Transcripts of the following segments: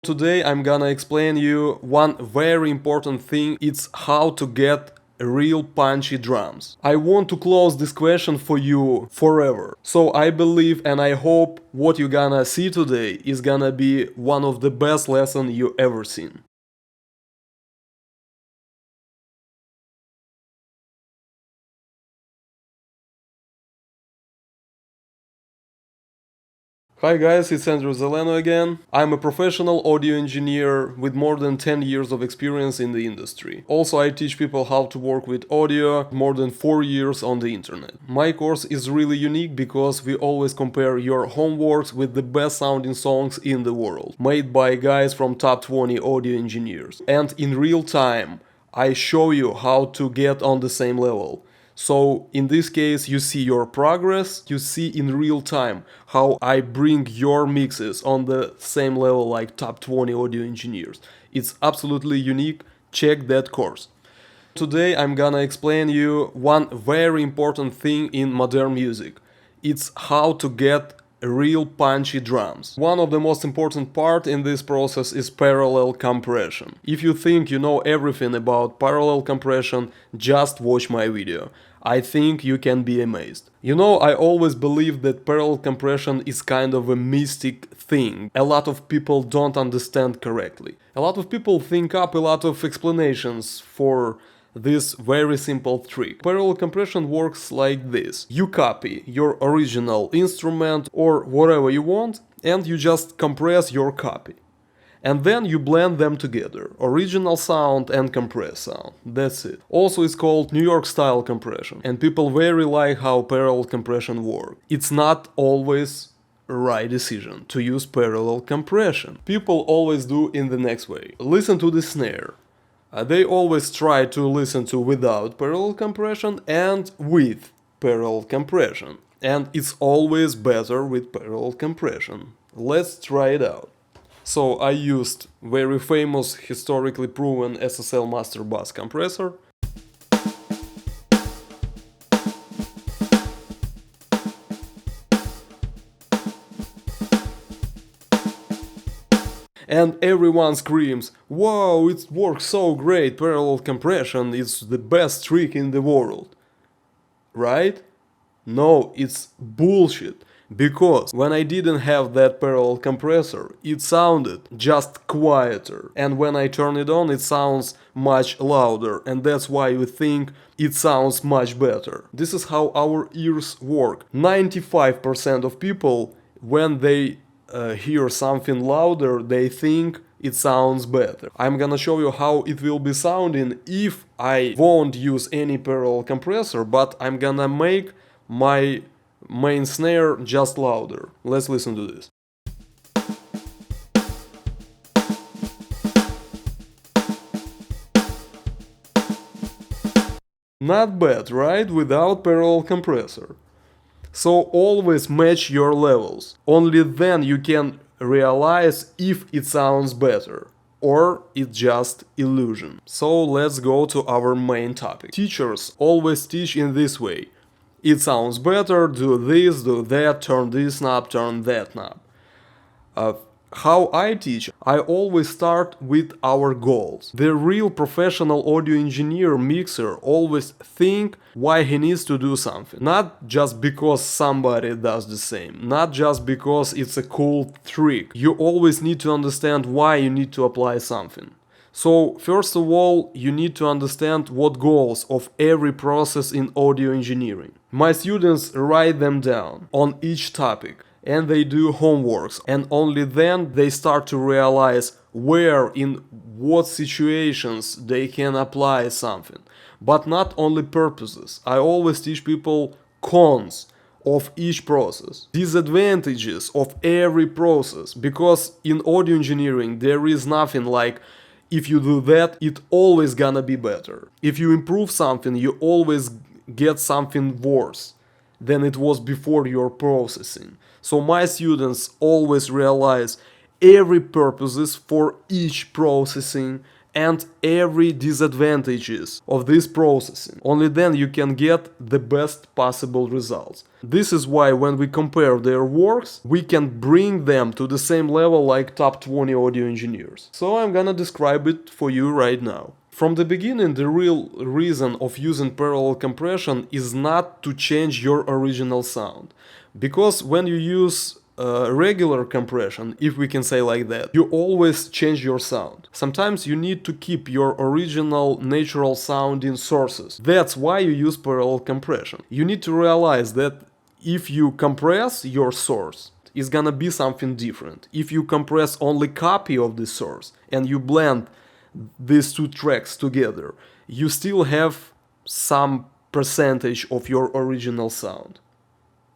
Today I'm gonna explain you one very important thing. It's how to get real punchy drums. I want to close this question for you forever. So I believe and I hope what you're gonna see today is gonna be one of the best lessons you ever seen. Hi guys, it's Andrew Zeleno again. I'm a professional audio engineer with more than 10 years of experience in the industry. Also, I teach people how to work with audio more than 4 years on the internet. My course is really unique because we always compare your homeworks with the best sounding songs in the world, made by guys from top 20 audio engineers. And in real time, I show you how to get on the same level. So in this case, you see your progress, you see in real time how I bring your mixes on the same level like top 20 audio engineers. It's absolutely unique. Check that course. Today I'm gonna explain you one very important thing in modern music. It's how to get real punchy drums. One of the most important part in this process is parallel compression. If you think you know everything about parallel compression, just watch my video. I think you can be amazed. You know, I always believed that parallel compression is kind of a mystic thing. A lot of people don't understand correctly. A lot of people think up a lot of explanations for this very simple trick. Parallel compression works like this. You copy your original instrument or whatever you want and you just compress your copy. And then you blend them together, original sound and compressed sound. That's it. Also it's called New York style compression, and people very like how parallel compression works. It's not always a right decision to use parallel compression. People always do in the next way. Listen to the snare. They always try to listen to without parallel compression and with parallel compression. And it's always better with parallel compression. Let's try it out. So I used very famous, historically proven SSL master bus compressor. And everyone screams, "Wow, it works so great, parallel compression is the best trick in the world." Right? No, it's bullshit. Because when I didn't have that parallel compressor, it sounded just quieter. And when I turn it on, it sounds much louder. And that's why you think it sounds much better. This is how our ears work. 95% of people, when they hear something louder, they think it sounds better. I'm gonna show you how it will be sounding if I won't use any parallel compressor, but I'm gonna make my main snare just louder. Let's listen to this. Not bad, right? Without parallel compressor. So always match your levels. Only then you can realize if it sounds better or it's just illusion. So let's go to our main topic. Teachers always teach in this way. It sounds better, do this, do that, turn this knob, turn that knob. How I teach, I always start with our goals. The real professional audio engineer mixer always think why he needs to do something. Not just because somebody does the same. Not just because it's a cool trick. You always need to understand why you need to apply something. So first of all, you need to understand what goals of every process in audio engineering. My students write them down on each topic and they do homeworks, and only then they start to realize where in what situations they can apply something. But not only purposes. I always teach people cons of each process, disadvantages of every process, because in audio engineering there is nothing like if you do that, it always gonna be better. If you improve something, you always get something worse than it was before your processing. So my students always realize every purposes for each processing and every disadvantages of this processing. Only then you can get the best possible results. This is why when we compare their works, we can bring them to the same level like top 20 audio engineers. So I'm gonna describe it for you right now. From the beginning, the real reason of using parallel compression is not to change your original sound. Because when you use regular compression, if we can say like that, you always change your sound. Sometimes you need to keep your original natural sounding sources. That's why you use parallel compression. You need to realize that if you compress your source, it's gonna be something different. If you compress only copy of the source and you blend these two tracks together, you still have some percentage of your original sound.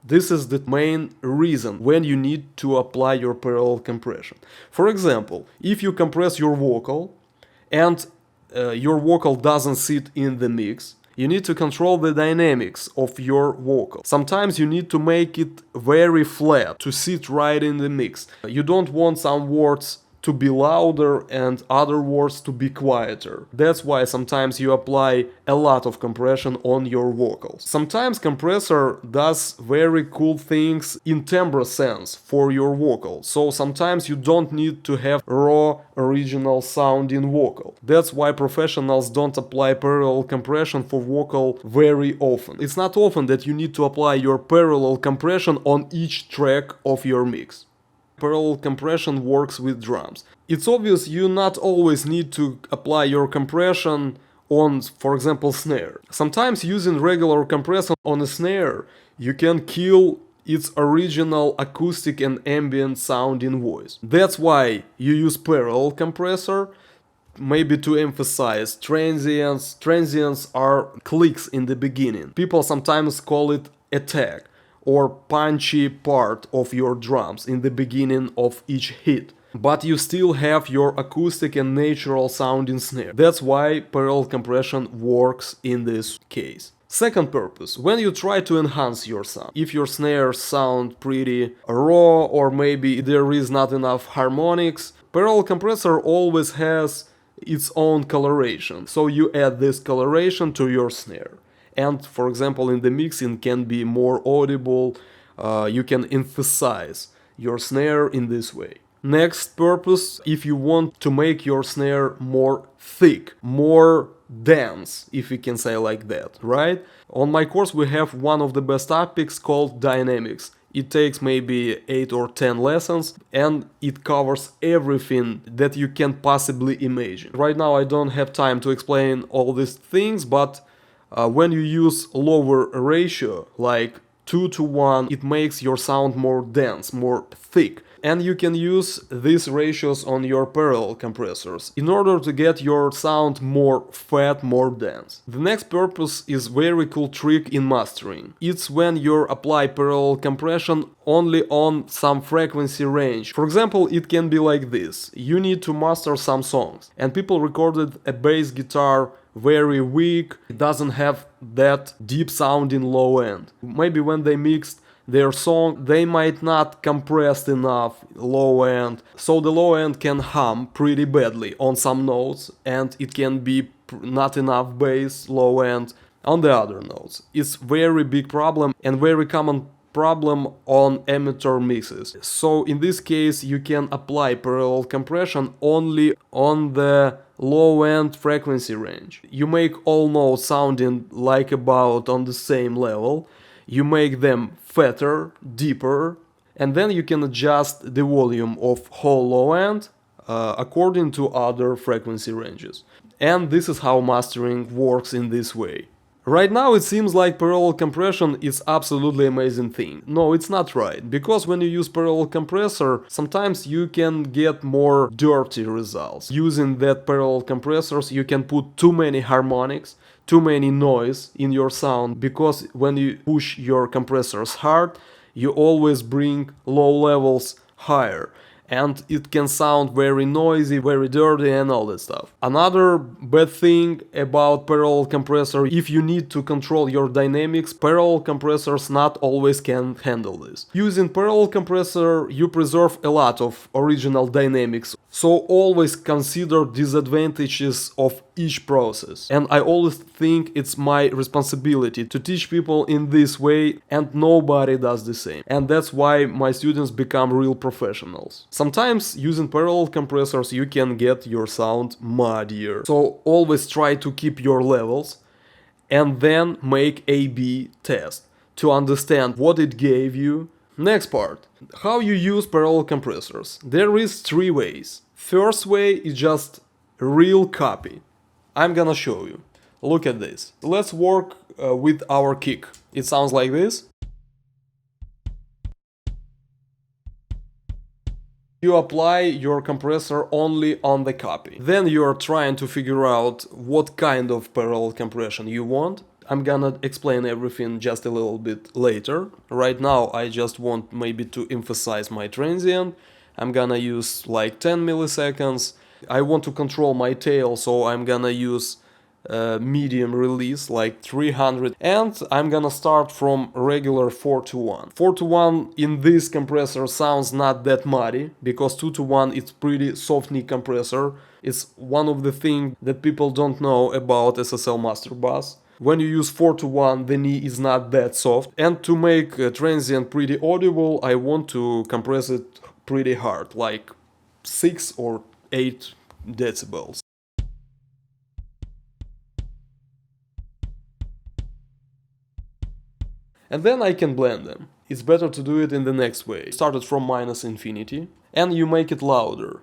This is the main reason when you need to apply your parallel compression. For example, if you compress your vocal and your vocal doesn't sit in the mix, you need to control the dynamics of your vocal. Sometimes you need to make it very flat to sit right in the mix. You don't want some words to be louder and other words to be quieter. That's why sometimes you apply a lot of compression on your vocals. Sometimes compressor does very cool things in timbre sense for your vocal. So sometimes you don't need to have raw original sounding vocal. That's why professionals don't apply parallel compression for vocal very often. It's not often that you need to apply your parallel compression on each track of your mix. Parallel compression works with drums. It's obvious you not always need to apply your compression on, for example, snare. Sometimes using regular compression on a snare, you can kill its original acoustic and ambient sounding voice. That's why you use parallel compressor, maybe to emphasize transients. Transients are clicks in the beginning. People sometimes call it attack or punchy part of your drums in the beginning of each hit. But you still have your acoustic and natural sounding snare. That's why parallel compression works in this case. Second purpose, when you try to enhance your sound. If your snares sound pretty raw or maybe there is not enough harmonics, parallel compressor always has its own coloration. So you add this coloration to your snare. And for example, in the mixing can be more audible, you can emphasize your snare in this way. Next purpose, if you want to make your snare more thick, more dense, if you can say like that, right? On my course we have one of the best topics called dynamics. It takes maybe 8 or 10 lessons and it covers everything that you can possibly imagine. Right now I don't have time to explain all these things, but when you use lower ratio, like 2:1, it makes your sound more dense, more thick. And you can use these ratios on your parallel compressors in order to get your sound more fat, more dense. The next purpose is very cool trick in mastering. It's when you apply parallel compression only on some frequency range. For example, it can be like this. You need to master some songs and people recorded a bass guitar very weak, it doesn't have that deep sounding low end. Maybe when they mixed their song, they might not compress enough low end, so the low end can hum pretty badly on some notes and it can be not enough bass low end on the other notes. It's very big problem and very common problem on amateur mixes. So in this case you can apply parallel compression only on the low end frequency range. You make all notes sounding like about on the same level. You make them fatter, deeper, and then you can adjust the volume of whole low end according to other frequency ranges. And this is how mastering works in this way. Right now it seems like parallel compression is absolutely amazing thing. No, it's not right, because when you use parallel compressor, sometimes you can get more dirty results. Using that parallel compressors, you can put too many harmonics, too many noise in your sound, because when you push your compressors hard, you always bring low levels higher. And it can sound very noisy, very dirty and all that stuff. Another bad thing about parallel compressor, if you need to control your dynamics, parallel compressors not always can handle this. Using parallel compressor, you preserve a lot of original dynamics. So always consider disadvantages of each process. And I always think it's my responsibility to teach people in this way, and nobody does the same. And that's why my students become real professionals. Sometimes using parallel compressors you can get your sound muddier. So always try to keep your levels and then make A/B test to understand what it gave you. Next part, how you use parallel compressors. There is 3 ways. First way is just real copy. I'm gonna show you. Look at this. Let's work with our kick. It sounds like this. You apply your compressor only on the copy. Then you are trying to figure out what kind of parallel compression you want. I'm gonna explain everything just a little bit later. Right now I just want maybe to emphasize my transient. I'm gonna use like 10 milliseconds. I want to control my tail, so I'm gonna use medium release like 300, and I'm gonna start from regular 4:1. 4:1 in this compressor sounds not that muddy because 2:1 it's pretty soft knee compressor. It's one of the things that people don't know about SSL Master Bass. When you use 4:1 the knee is not that soft, and to make a transient pretty audible I want to compress it pretty hard, like 6 or 8 decibels. And then I can blend them. It's better to do it in the next way. Start it from -infinity and you make it louder.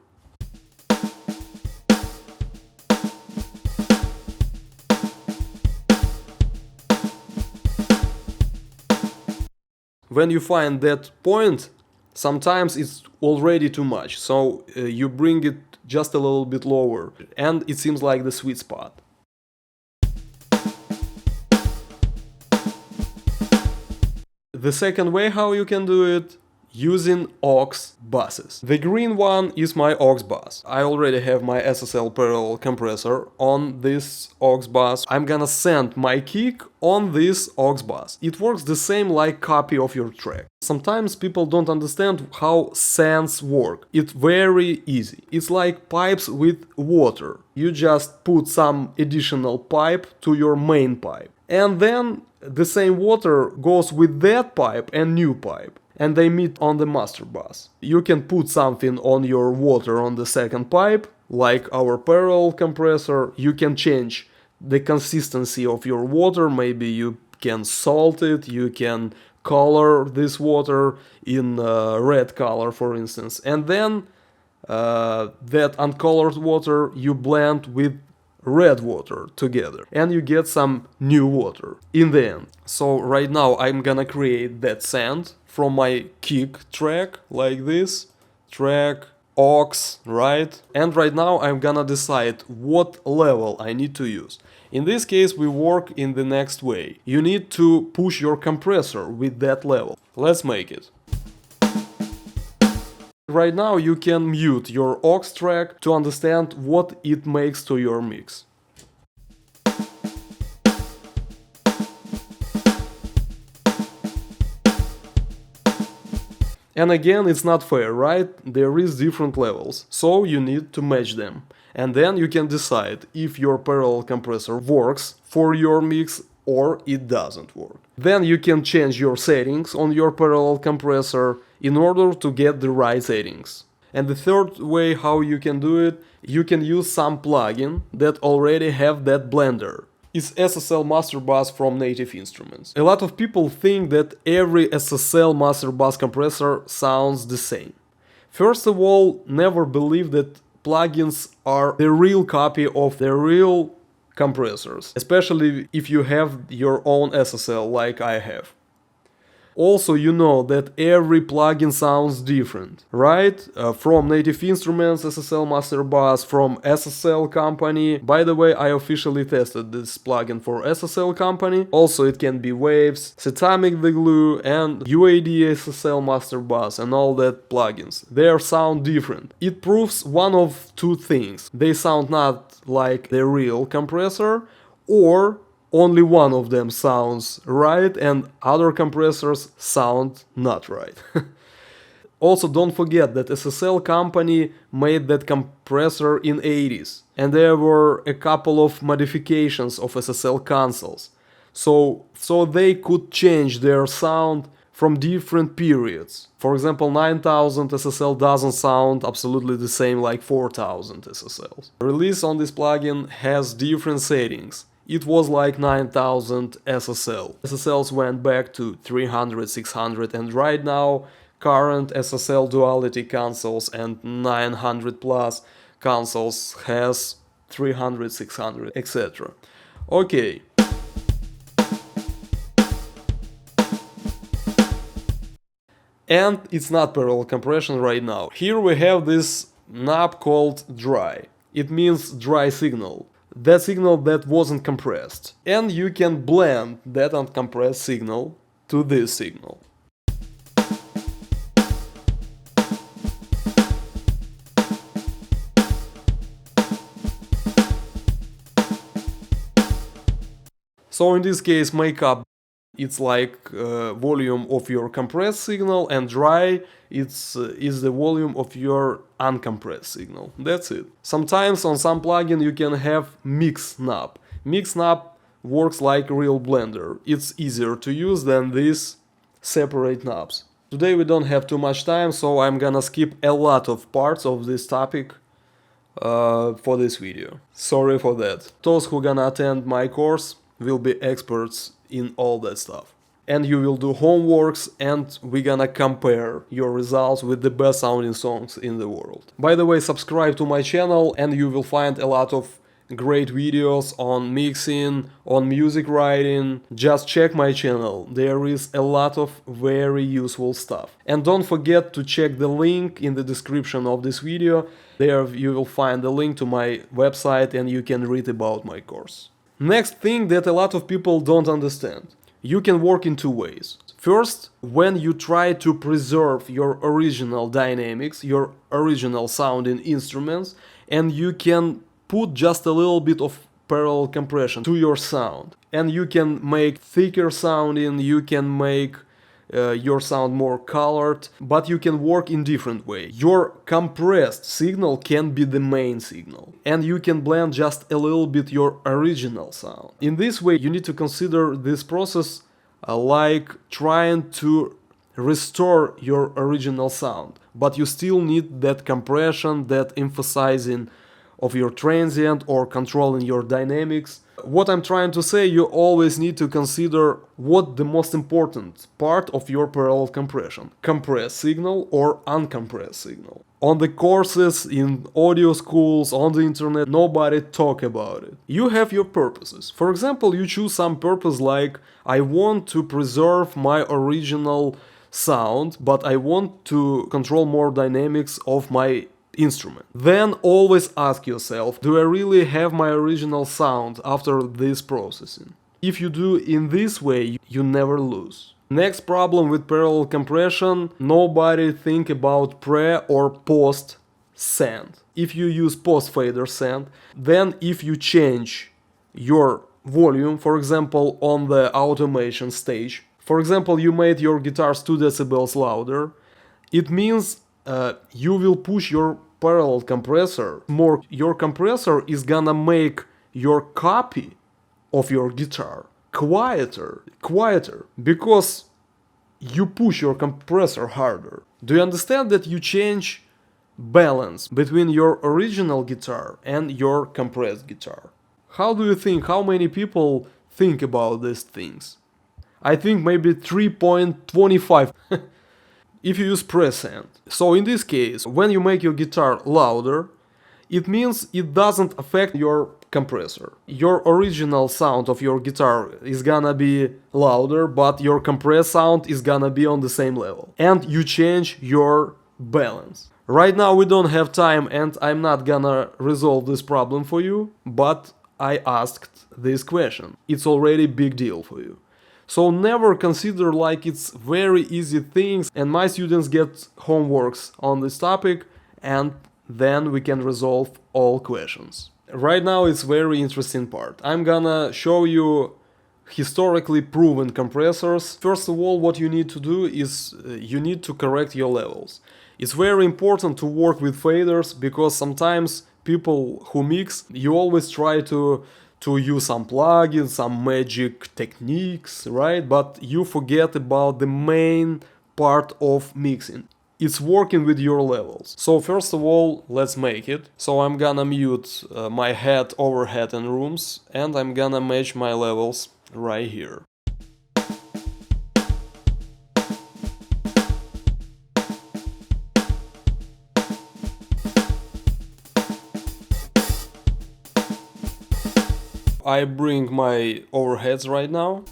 When you find that point, sometimes it's already too much, so you bring it just a little bit lower and it seems like the sweet spot. The second way how you can do it, using aux buses. The green one is my aux bus. I already have my SSL parallel compressor on this aux bus. I'm gonna send my kick on this aux bus. It works the same like copy of your track. Sometimes people don't understand how sends work. It's very easy. It's like pipes with water. You just put some additional pipe to your main pipe. And then the same water goes with that pipe and new pipe, and they meet on the master bus. You can put something on your water on the second pipe, like our parallel compressor. You can change the consistency of your water. Maybe you can salt it, you can color this water in red color, for instance. And then that uncolored water you blend with red water together and you get some new water in the end. So right now I'm gonna create that sound from my kick track, like this track, aux, right? And right now I'm gonna decide what level I need to use. In this case we work in the next way. You need to push your compressor with that level. Let's make it. Right now you can mute your aux track to understand what it makes to your mix. And again, it's not fair, right? There is different levels, so you need to match them. And then you can decide if your parallel compressor works for your mix or it doesn't work. Then you can change your settings on your parallel compressor in order to get the right settings. And the third way how you can do it, you can use some plugin that already have that blender. It's SSL Master Bass from Native Instruments. A lot of people think that every SSL Master Bass compressor sounds the same. First of all, never believe that plugins are the real copy of the real compressors, especially if you have your own SSL like I have. Also, you know that every plugin sounds different, right? From Native Instruments, SSL Master Bass, from SSL Company. By the way, I officially tested this plugin for SSL Company. Also, it can be Waves, Setamic the Glue, and UAD SSL Master Bass and all that plugins. They sound different. It proves one of two things. They sound not like the real compressor, or only one of them sounds right and other compressors sound not right. Also, don't forget that SSL company made that compressor in 80s, and there were a couple of modifications of SSL consoles. So they could change their sound from different periods. For example, 9000 SSL doesn't sound absolutely the same like 4000 SSLs. The release on this plugin has different settings. It was like 9000 SSL. SSLs went back to 300, 600, and right now current SSL duality consoles and 900 plus consoles has 300, 600, etc. Okay. And it's not parallel compression right now. Here we have this knob called dry. It means dry signal. That signal that wasn't compressed. And you can blend that uncompressed signal to this signal. So in this case, makeup, it's like volume of your compressed signal, and dry is the volume of your uncompressed signal. That's it. Sometimes on some plugin you can have mix knob. Mix knob works like a real blender. It's easier to use than these separate knobs. Today we don't have too much time, so I'm gonna skip a lot of parts of this topic for this video. Sorry for that. Those who gonna attend my course will be experts in all that stuff. And you will do homeworks, and we're gonna compare your results with the best sounding songs in the world. By the way, subscribe to my channel and you will find a lot of great videos on mixing, on music writing. Just check my channel, there is a lot of very useful stuff. And don't forget to check the link in the description of this video. There you will find the link to my website and you can read about my course. Next thing that a lot of people don't understand. You can work in two ways. First, when you try to preserve your original dynamics, your original sounding instruments, and you can put just a little bit of parallel compression to your sound. And you can make thicker sounding, you can make your sound more colored, but you can work in different way. Your compressed signal can be the main signal, and you can blend just a little bit your original sound. In this way, you need to consider this process like trying to restore your original sound, but you still need that compression, that emphasizing of your transient or controlling your dynamics. What I'm trying to say, you always need to consider what the most important part of your parallel compression. Compressed signal or uncompressed signal. On the courses, in audio schools, on the internet, nobody talk about it. You have your purposes. For example, you choose some purpose like, I want to preserve my original sound, but I want to control more dynamics of my instrument. Then always ask yourself, do I really have my original sound after this processing? If you do in this way, you never lose. Next problem with parallel compression, nobody think about pre or post send. If you use post fader send, then if you change your volume, for example on the automation stage, for example you made your guitars 2 decibels louder, it means you will push your parallel compressor more. Your compressor is gonna make your copy of your guitar quieter, because you push your compressor harder. Do you understand that you change balance between your original guitar and your compressed guitar? How do you think, how many people think about these things? I think maybe 3.25. If you use presend. So in this case, when you make your guitar louder, it means it doesn't affect your compressor. Your original sound of your guitar is gonna be louder, but your compressed sound is gonna be on the same level. And you change your balance. Right now we don't have time and I'm not gonna resolve this problem for you, but I asked this question. It's already a big deal for you. So never consider like it's very easy things, and my students get homeworks on this topic and then we can resolve all questions. Right now it's very interesting part. I'm gonna show you historically proven compressors. First of all, what you need to do is you need to correct your levels. It's very important to work with faders because sometimes people who mix, you always try to use some plugins, some magic techniques, right? But you forget about the main part of mixing. It's working with your levels. So first of all, let's make it. So I'm gonna mute my head, overhead and rooms, and I'm gonna match my levels right here. I bring my overheads right now.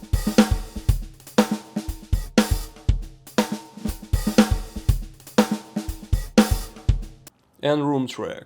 And room track.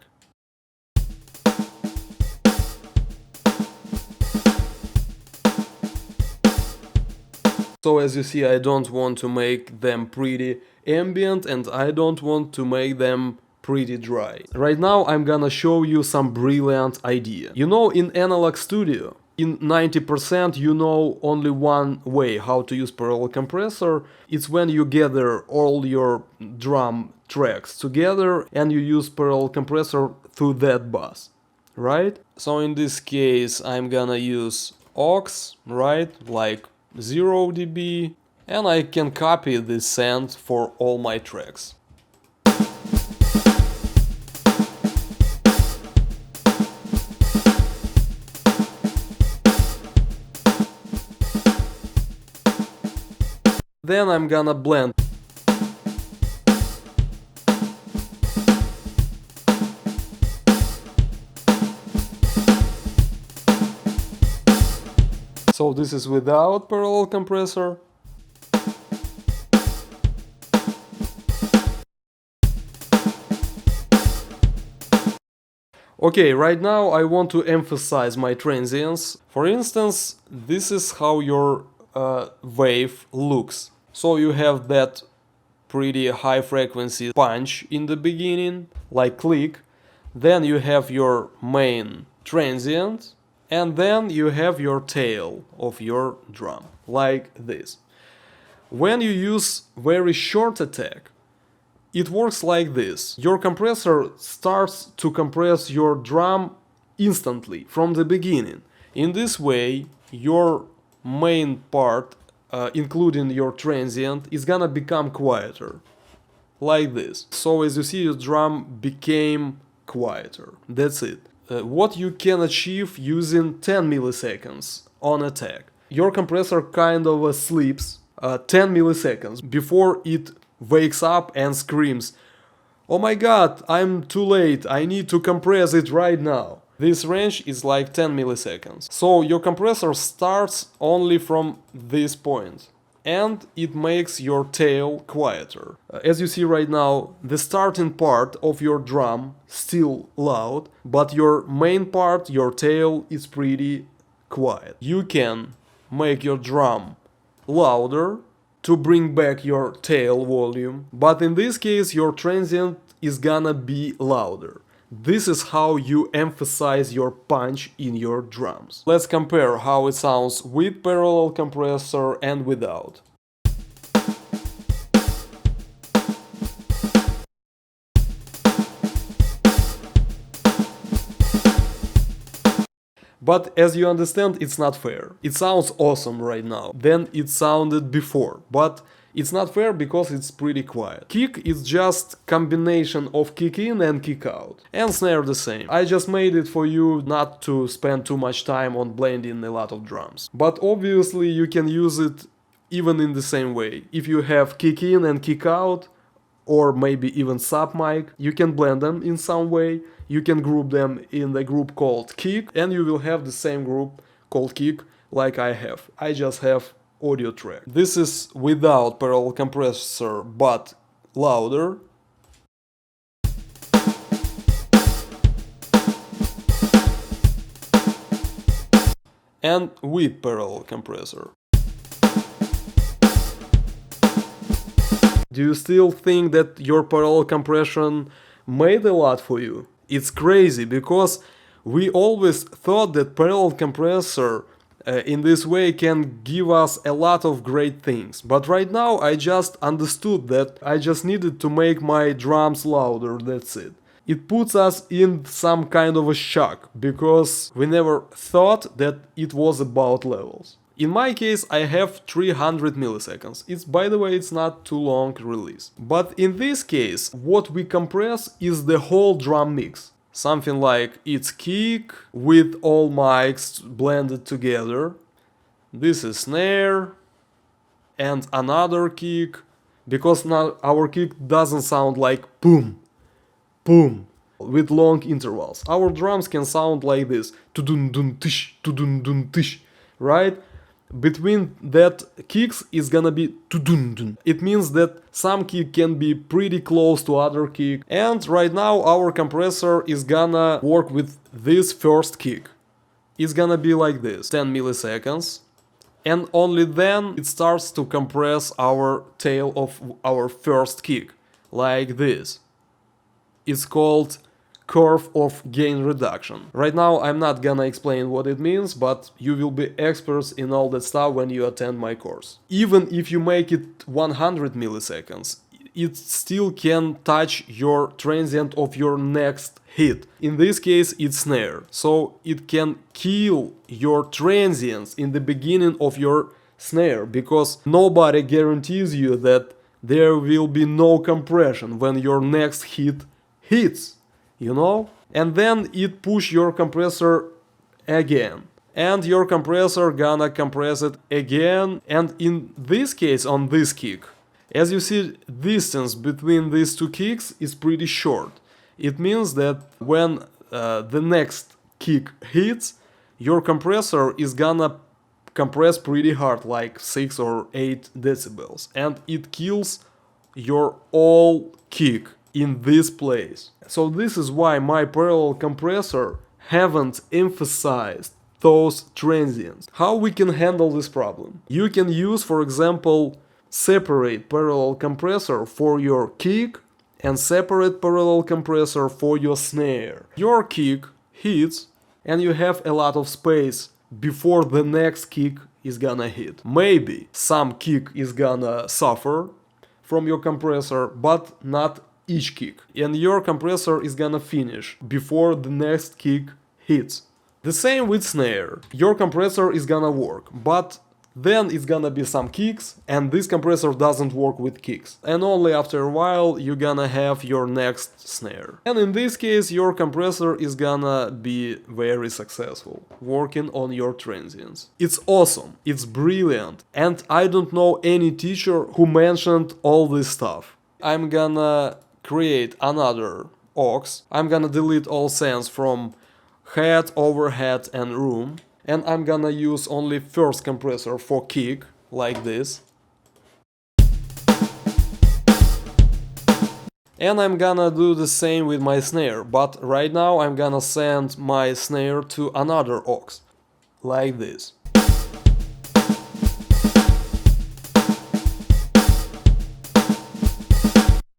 So as you see, I don't want to make them pretty ambient and I don't want to make them pretty dry. Right now I'm gonna show you some brilliant idea. You know, in Analog Studio, in 90% you know only one way how to use parallel compressor. It's when you gather all your drum tracks together and you use parallel compressor through that bus, right? So in this case I'm gonna use aux, right, like 0 dB, and I can copy this send for all my tracks. Then I'm gonna blend. So this is without parallel compressor. Okay, right now I want to emphasize my transients. For instance, this is how your wave looks. So you have that pretty high frequency punch in the beginning, like click. Then you have your main transient. And then you have your tail of your drum, like this. When you use very short attack, it works like this. Your compressor starts to compress your drum instantly, from the beginning. In this way, your main part, including your transient, is gonna become quieter. Like this. So as you see, your drum became quieter. That's it. What you can achieve using 10 milliseconds on attack. Your compressor kind of sleeps 10 milliseconds before it wakes up and screams, "Oh my god, I'm too late, I need to compress it right now." This range is like 10 milliseconds. So your compressor starts only from this point. And it makes your tail quieter. As you see right now, the starting part of your drum still loud, but your main part, your tail, is pretty quiet. You can make your drum louder to bring back your tail volume, but in this case your transient is gonna be louder. This is how you emphasize your punch in your drums. Let's compare how it sounds with parallel compressor and without. But as you understand, it's not fair. It sounds awesome right now, than it sounded before, but it's not fair because it's pretty quiet. Kick is just combination of kick in and kick out. And snare the same. I just made it for you not to spend too much time on blending a lot of drums. But obviously you can use it even in the same way. If you have kick in and kick out, or maybe even sub mic, you can blend them in some way. You can group them in the group called kick, and you will have the same group called kick like I have. I just have audio track. This is without parallel compressor but louder. And with parallel compressor. Do you still think that your parallel compression made a lot for you? It's crazy because we always thought that parallel compressor in this way can give us a lot of great things. But right now I just understood that I just needed to make my drums louder, that's it. It puts us in some kind of a shock, because we never thought that it was about levels. In my case I have 300 milliseconds. By the way, it's not too long release. But in this case, what we compress is the whole drum mix. Something like its kick with all mics blended together. This is snare and another kick, because now our kick doesn't sound like boom, boom, with long intervals. Our drums can sound like this, tudun dun tish, tudun dun tish, right? Between that kicks is gonna be tudun dun. It means that some kick can be pretty close to other kick. And right now our compressor is gonna work with this first kick. It's gonna be like this, 10 milliseconds. And only then it starts to compress our tail of our first kick, like this. It's called curve of gain reduction. Right now I'm not gonna explain what it means, but you will be experts in all that stuff when you attend my course. Even if you make it 100 milliseconds, it still can touch your transient of your next hit. In this case it's snare, so it can kill your transients in the beginning of your snare, because nobody guarantees you that there will be no compression when your next hit hits. You know? And then it push your compressor again. And your compressor gonna compress it again. And in this case, on this kick, as you see, distance between these two kicks is pretty short. It means that when the next kick hits, your compressor is gonna compress pretty hard, like 6 or 8 decibels. And it kills your all kick in this place. So this is why my parallel compressor haven't emphasized those transients. How we can handle this problem? You can use, for example, separate parallel compressor for your kick and separate parallel compressor for your snare. Your kick hits and you have a lot of space before the next kick is gonna hit. Maybe some kick is gonna suffer from your compressor, but not each kick. And your compressor is gonna finish before the next kick hits. The same with snare. Your compressor is gonna work, but then it's gonna be some kicks, and this compressor doesn't work with kicks. And only after a while you're gonna have your next snare. And in this case your compressor is gonna be very successful, working on your transients. It's awesome, it's brilliant, and I don't know any teacher who mentioned all this stuff. I'm gonna create another aux. I'm gonna delete all sends from head, overhead and room. And I'm gonna use only first compressor for kick, like this. And I'm gonna do the same with my snare, but right now I'm gonna send my snare to another aux, like this.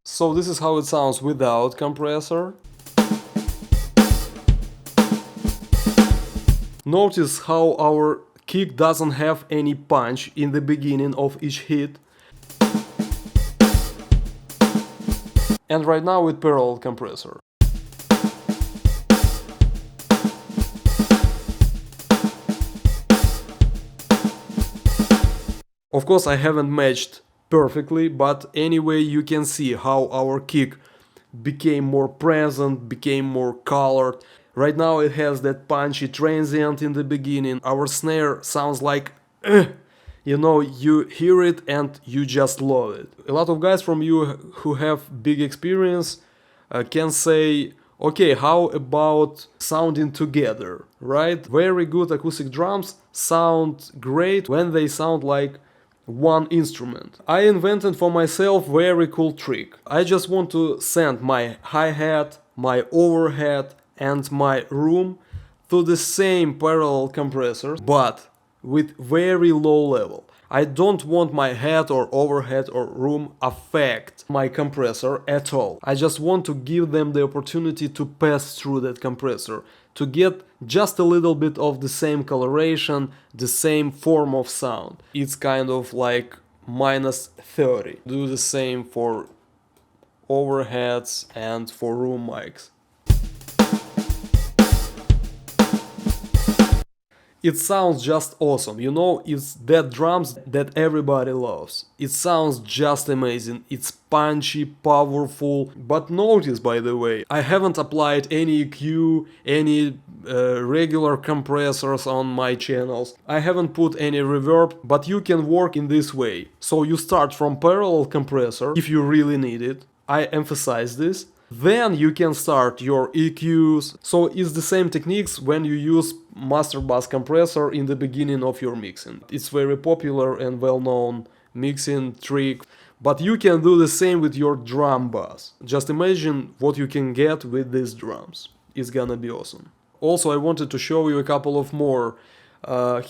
So this is how it sounds without compressor. Notice how our kick doesn't have any punch in the beginning of each hit. And right now with parallel compressor. Of course I haven't matched perfectly, but anyway you can see how our kick became more present, became more colored. Right now it has that punchy transient in the beginning. Our snare sounds like you know, you hear it and you just love it. A lot of guys from you who have big experience can say, okay, how about sounding together, right? Very good acoustic drums sound great when they sound like one instrument. I invented for myself very cool trick. I just want to send my hi-hat, my overhead and my room to the same parallel compressor, but with very low level. I don't want my head or overhead or room affect my compressor at all. I just want to give them the opportunity to pass through that compressor, to get just a little bit of the same coloration, the same form of sound. It's kind of like -30. Do the same for overheads and for room mics. It sounds just awesome, you know, it's that drums that everybody loves. It sounds just amazing, it's punchy, powerful, but notice, by the way, I haven't applied any EQ, any regular compressors on my channels. I haven't put any reverb, but you can work in this way. So you start from parallel compressor if you really need it. I emphasize this. Then you can start your EQs. So it's the same techniques when you use master bus compressor in the beginning of your mixing. It's very popular and well-known mixing trick. But you can do the same with your drum bus. Just imagine what you can get with these drums. It's gonna be awesome. Also, I wanted to show you a couple of more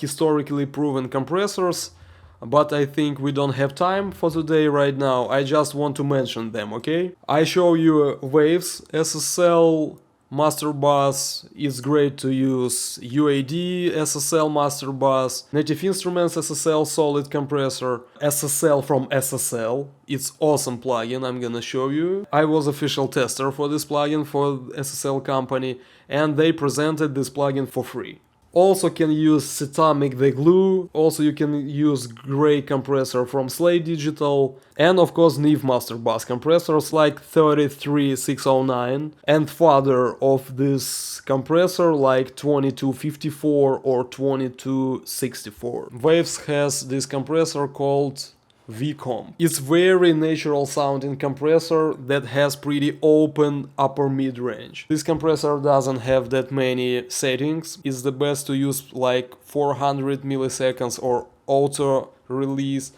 historically proven compressors, but I think we don't have time for today right now. I just want to mention them, okay? I show you Waves SSL Master Bus. It's great to use UAD SSL Master Bus, Native Instruments SSL Solid Compressor, SSL from SSL. It's awesome plugin, I'm gonna show you. I was official tester for this plugin for SSL company, and they presented this plugin for free. Also can use Cetomic the glue, also you can use Gray compressor from Slate Digital, and of course Neve Master Bus compressors like 33609, and further of this compressor like 2254 or 2264. Waves has this compressor called V-Comp. It's very natural sounding compressor that has pretty open upper mid range. This compressor doesn't have that many settings. It's the best to use like 400 milliseconds or auto release.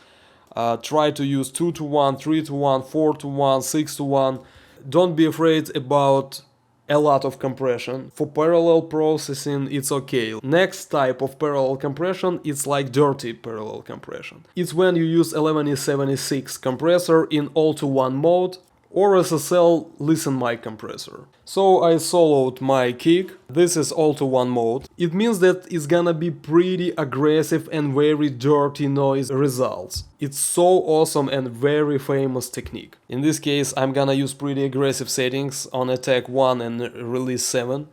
Try to use 2 to 1, 3 to 1, 4 to 1, 6 to 1. Don't be afraid about a lot of compression. For parallel processing, it's okay. Next type of parallel compression, it's like dirty parallel compression. It's when you use 11E76 compressor in all-to-one mode or SSL Listen Mic compressor. So I soloed my kick. This is all-to-one mode. It means that it's gonna be pretty aggressive and very dirty noise results. It's so awesome and very famous technique. In this case, I'm gonna use pretty aggressive settings on attack 1 and release 7.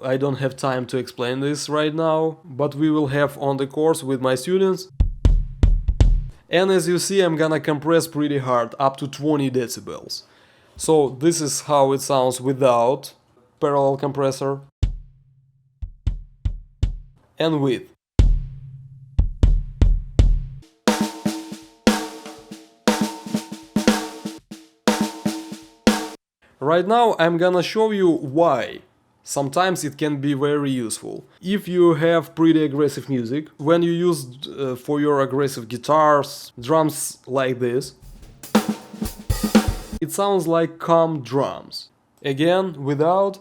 I don't have time to explain this right now, but we will have on the course with my students. And as you see, I'm gonna compress pretty hard, up to 20 decibels. So this is how it sounds without parallel compressor and with. Right now I'm gonna show you why. Sometimes it can be very useful. If you have pretty aggressive music, when you use for your aggressive guitars, drums like this, it sounds like Comp drums. Again, without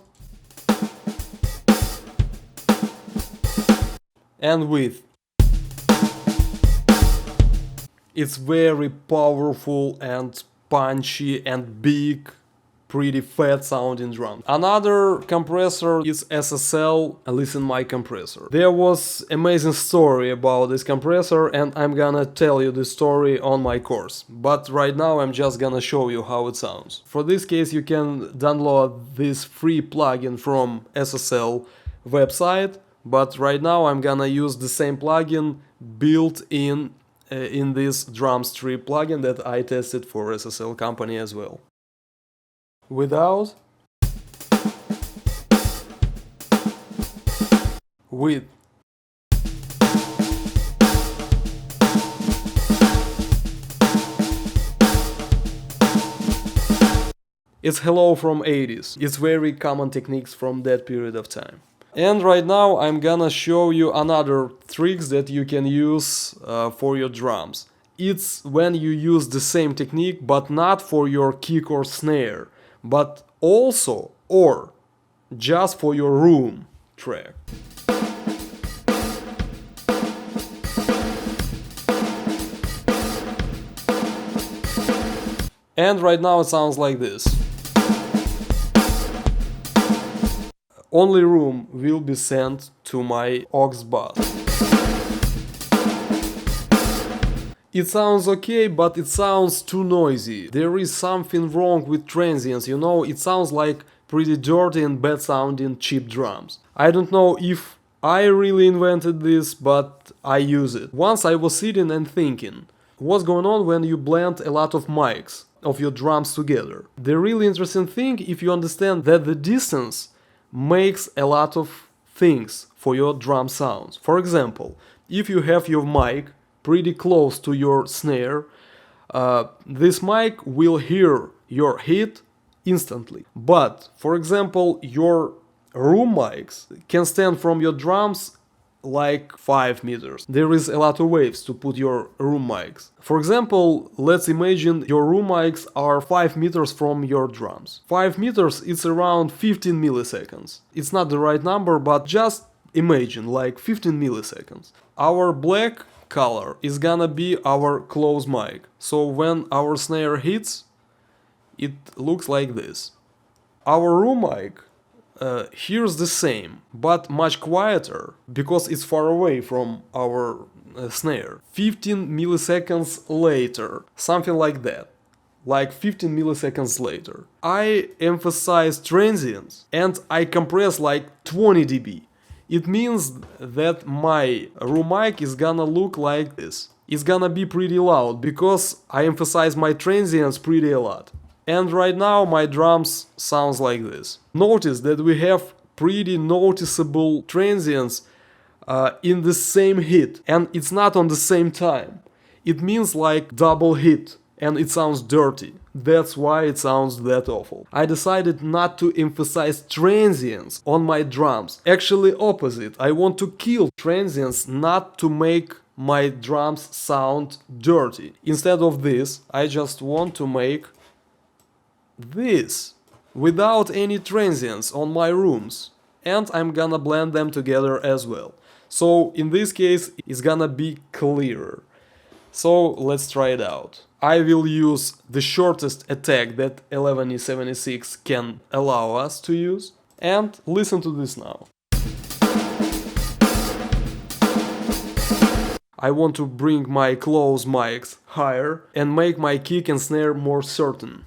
and with. It's very powerful and punchy and big, pretty fat sounding drum. Another compressor is SSL Listen Mic compressor. There was amazing story about this compressor and I'm gonna tell you the story on my course. But right now I'm just gonna show you how it sounds. For this case you can download this free plugin from SSL website, but right now I'm gonna use the same plugin built in this drum strip plugin that I tested for SSL company as well. Without, with. It's hello from 80s. It's very common techniques from that period of time. And right now I'm gonna show you another tricks that you can use for your drums. It's when you use the same technique but not for your kick or snare, but also or just for your room track. And right now it sounds like this. Only room will be sent to my aux bus. It sounds okay, but it sounds too noisy. There is something wrong with transients, you know, it sounds like pretty dirty and bad sounding cheap drums. I don't know if I really invented this, but I use it. Once I was sitting and thinking, what's going on when you blend a lot of mics of your drums together? The really interesting thing, if you understand that the distance makes a lot of things for your drum sounds. For example, if you have your mic pretty close to your snare, this mic will hear your hit instantly. But, for example, your room mics can stand from your drums like 5 meters. There is a lot of ways to put your room mics. For example, let's imagine your room mics are 5 meters from your drums. 5 meters is around 15 milliseconds. It's not the right number, but just imagine like 15 milliseconds. Our black color is gonna be our close mic. So when our snare hits, it looks like this. Our room mic here's the same, but much quieter, because it's far away from our snare. 15 milliseconds later, something like that. Like 15 milliseconds later. I emphasize transients and I compress like 20 dB. It means that my room mic is gonna look like this. It's gonna be pretty loud because I emphasize my transients pretty a lot. And right now my drums sounds like this. Notice that we have pretty noticeable transients in the same hit, and it's not on the same time. It means like double hit, and it sounds dirty. That's why it sounds that awful. I decided not to emphasize transients on my drums. Actually opposite, I want to kill transients, not to make my drums sound dirty. Instead of this, I just want to make this without any transients on my rooms, and I'm gonna blend them together as well. So in this case it's gonna be clearer. So let's try it out. I will use the shortest attack that 11E76 can allow us to use, and listen to this now. I want to bring my close mics higher and make my kick and snare more certain.